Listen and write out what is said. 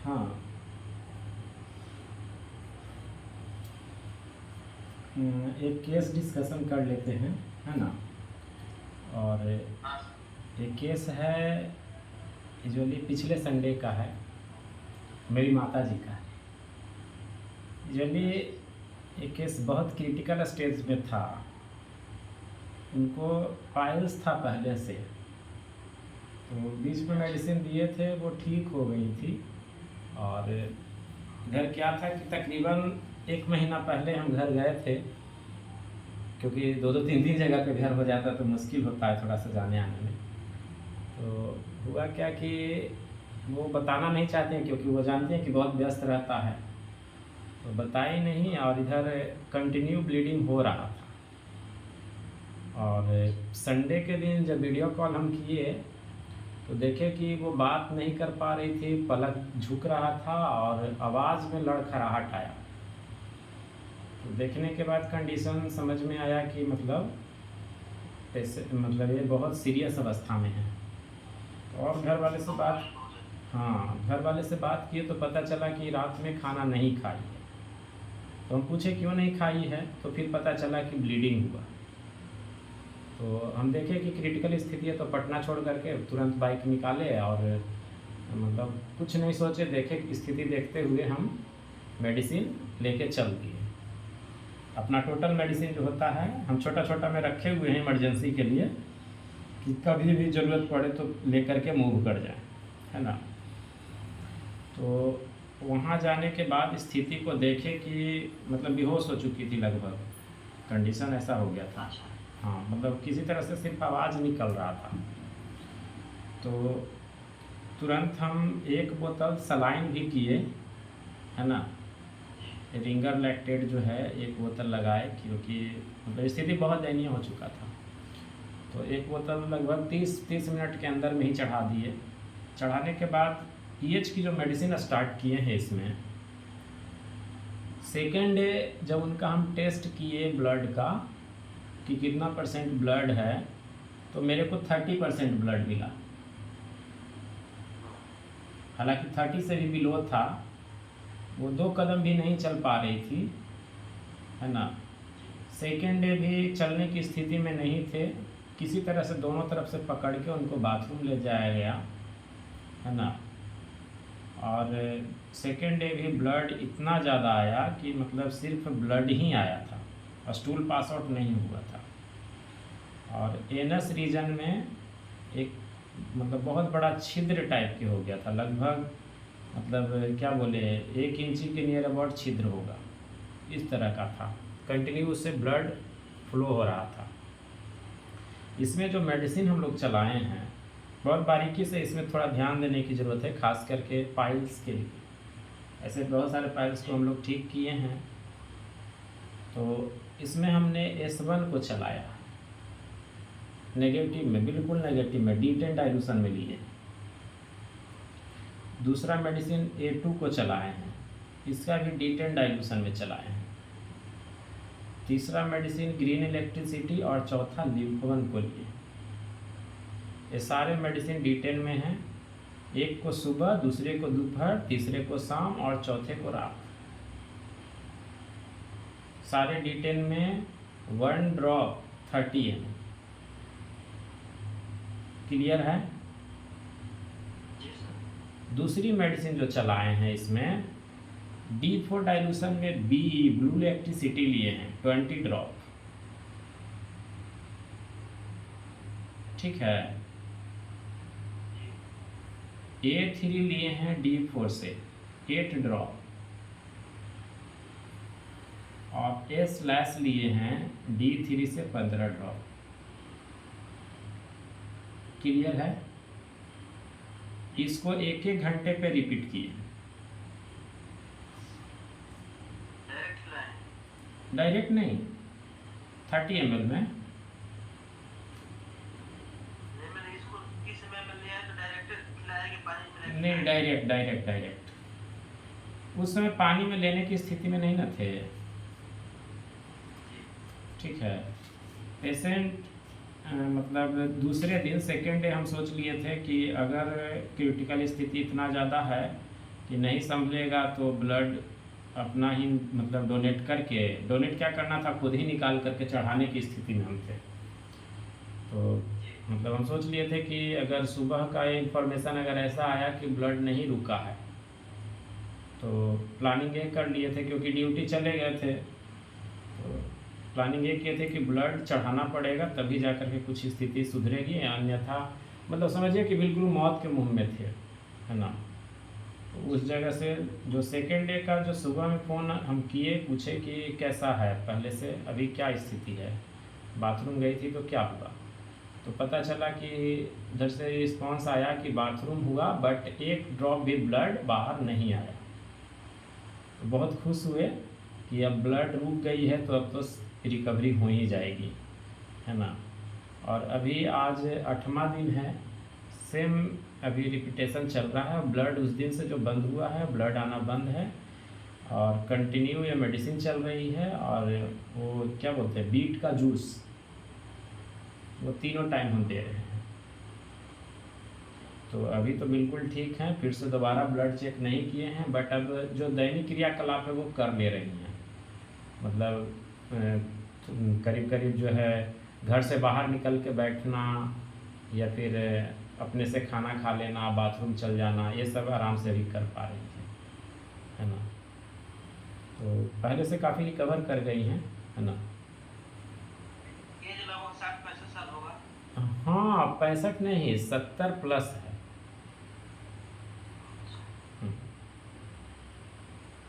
हाँ। एक case discussion कर लेते हैं, है ना। और एक केस है, यूजुअली पिछले संडे का है, मेरी माता जी का है। यूजुअली एक केस बहुत क्रिटिकल स्टेज में था, उनको पाइल्स था पहले से, तो बीच में मेडिसिन दिए थे, वो ठीक हो गई थी। और घर क्या था कि तकरीबन 1 महीना पहले हम घर गए थे, क्योंकि 2-3 जगह पे घर हो जाता तो मुश्किल होता है थोड़ा सा जाने आने में। तो हुआ क्या कि वो बताना नहीं चाहते हैं, क्योंकि वो जानते हैं कि बहुत व्यस्त रहता है, तो बताई नहीं। और इधर कंटिन्यू ब्लीडिंग हो रहा था। और संडे के दिन जब वीडियो कॉल हम किए तो देखे कि वो बात नहीं कर पा रही थी, पलक झुक रहा था और आवाज़ में लड़खड़ाहट आया। तो देखने के बाद कंडीशन समझ में आया कि मतलब ये बहुत सीरियस अवस्था में है। तो और घर वाले से बात घर वाले से बात किए तो पता चला कि रात में खाना नहीं खाई है। तो हम पूछे क्यों नहीं खाई है, तो फिर पता चला कि ब्लीडिंग हुआ। तो हम देखे कि क्रिटिकल स्थिति है, तो पटना छोड़ करके तुरंत बाइक निकाले और मतलब कुछ नहीं सोचे, देखे स्थिति देखते हुए हम मेडिसिन लेके चल दिए। अपना टोटल मेडिसिन जो होता है हम छोटा छोटा में रखे हुए हैं इमरजेंसी के लिए, कि कभी भी ज़रूरत पड़े तो लेकर के मूव कर जाए, है ना। तो वहाँ जाने के बाद स्थिति को देखे कि मतलब बेहोश हो चुकी थी लगभग, कंडीशन ऐसा हो गया था। हाँ, मतलब किसी तरह से सिर्फ आवाज़ निकल रहा था। तो तुरंत हम 1 बोतल सलाइन भी किए, है ना। रिंगर लैक्टेट जो है 1 बोतल लगाए, क्योंकि मतलब स्थिति बहुत दयनीय हो चुका था। तो 1 बोतल लगभग 30 मिनट के अंदर में ही चढ़ा दिए। चढ़ाने के बाद पीएच की जो मेडिसिन स्टार्ट किए हैं इसमें, सेकेंड डे जब उनका हम टेस्ट किए ब्लड का कि कितना % ब्लड है, तो मेरे को 30% ब्लड मिला। हालांकि 30 से भी बिलो था, वो 2 कदम भी नहीं चल पा रही थी, है ना। सेकेंड डे भी चलने की स्थिति में नहीं थे, किसी तरह से दोनों तरफ से पकड़ के उनको बाथरूम ले जाया गया, है ना। और सेकेंड डे भी ब्लड इतना ज़्यादा आया कि मतलब सिर्फ ब्लड ही आया था, स्टूल पास आउट नहीं हुआ था। और एनस रीजन में एक मतलब बहुत बड़ा छिद्र टाइप के हो गया था, लगभग मतलब क्या बोले 1 इंची के नियर अबाउट छिद्र होगा, इस तरह का था। कंटिन्यू उससे ब्लड फ्लो हो रहा था। इसमें जो मेडिसिन हम लोग चलाए हैं, बहुत बारीकी से इसमें थोड़ा ध्यान देने की ज़रूरत है, खास करके पाइल्स के लिए। ऐसे बहुत सारे पाइल्स को हम लोग ठीक किए हैं। तो इसमें हमने S1 को चलाया नेगेटिव में, बिल्कुल नेगेटिव में, D10 डाइल्यूशन में लिए। दूसरा मेडिसिन A2 को चलाए हैं, इसका भी D10 डाइल्यूशन में चलाए हैं। तीसरा मेडिसिन ग्रीन इलेक्ट्रिसिटी और चौथा लिम्फ-1 को लिए। ये सारे मेडिसिन D10 में हैं, एक को सुबह, दूसरे को दोपहर, तीसरे को शाम और चौथे को रात। सारे D10 में 1 ड्रॉप 30 ml। क्लियर है। दूसरी मेडिसिन जो चलाए हैं इसमें D4 डाइल्यूशन में BE ब्लू इलेक्ट्रिसिटी लिए हैं 20 ड्रॉप, ठीक है। A3 लिए हैं D4 से 8 ड्रॉप, और S- लिए हैं D3 से 15 ड्रॉप। क्लियर है। इसको 1-1 घंटे पे रिपीट किए। डायरेक्ट नहीं, 30 ml में। नहीं, डायरेक्ट। उस समय पानी में लेने की स्थिति में नहीं न थे, ठीक है। पेशेंट मतलब दूसरे दिन सेकेंड डे हम सोच लिए थे कि अगर क्रिटिकल स्थिति इतना ज़्यादा है कि नहीं संभलेगा तो ब्लड अपना ही मतलब डोनेट करके, डोनेट क्या करना था, खुद ही निकाल करके चढ़ाने की स्थिति में हम थे। तो मतलब हम सोच लिए थे कि अगर सुबह का ये इन्फॉर्मेशन अगर ऐसा आया कि ब्लड नहीं रुका है, तो प्लानिंग ये कर लिए थे, क्योंकि ड्यूटी चले गए थे, तो प्लानिंग ये किए थे कि ब्लड चढ़ाना पड़ेगा तभी जा कर के कुछ स्थिति सुधरेगी, अन्यथा मतलब समझिए कि बिल्कुल मौत के मुंह में थे, है ना। तो उस जगह से जो सेकेंड डे का जो सुबह में फ़ोन हम किए, पूछे कि कैसा है पहले से, अभी क्या स्थिति है, बाथरूम गई थी तो क्या हुआ, तो पता चला कि उधर से रिस्पॉन्स आया कि बाथरूम हुआ बट एक ड्रॉप भी ब्लड बाहर नहीं आया। तो बहुत खुश हुए कि अब ब्लड रुक गई है तो अब तो रिकवरी हो ही जाएगी, है ना। और अभी आज 8वां दिन है, सेम अभी रिपीटेशन चल रहा है। ब्लड उस दिन से जो बंद हुआ है, ब्लड आना बंद है और कंटिन्यू ये मेडिसिन चल रही है। और वो क्या बोलते हैं, बीट का जूस, वो तीनों टाइम हम दे रहे हैं। तो अभी तो बिल्कुल ठीक हैं, फिर से दोबारा ब्लड चेक नहीं किए हैं, बट अब जो दैनिक क्रियाकलाप है वो कर ले रही हैं। मतलब करीब करीब जो है घर से बाहर निकल के बैठना या फिर अपने से खाना खा लेना, बाथरूम चल जाना, ये सब आराम से भी कर पा रही हैं, है ना। तो पहले से काफ़ी रिकवर कर गई हैं, है ना। एज लगभग 60-65 साल होगा। हाँ 65 नहीं, 70 प्लस है।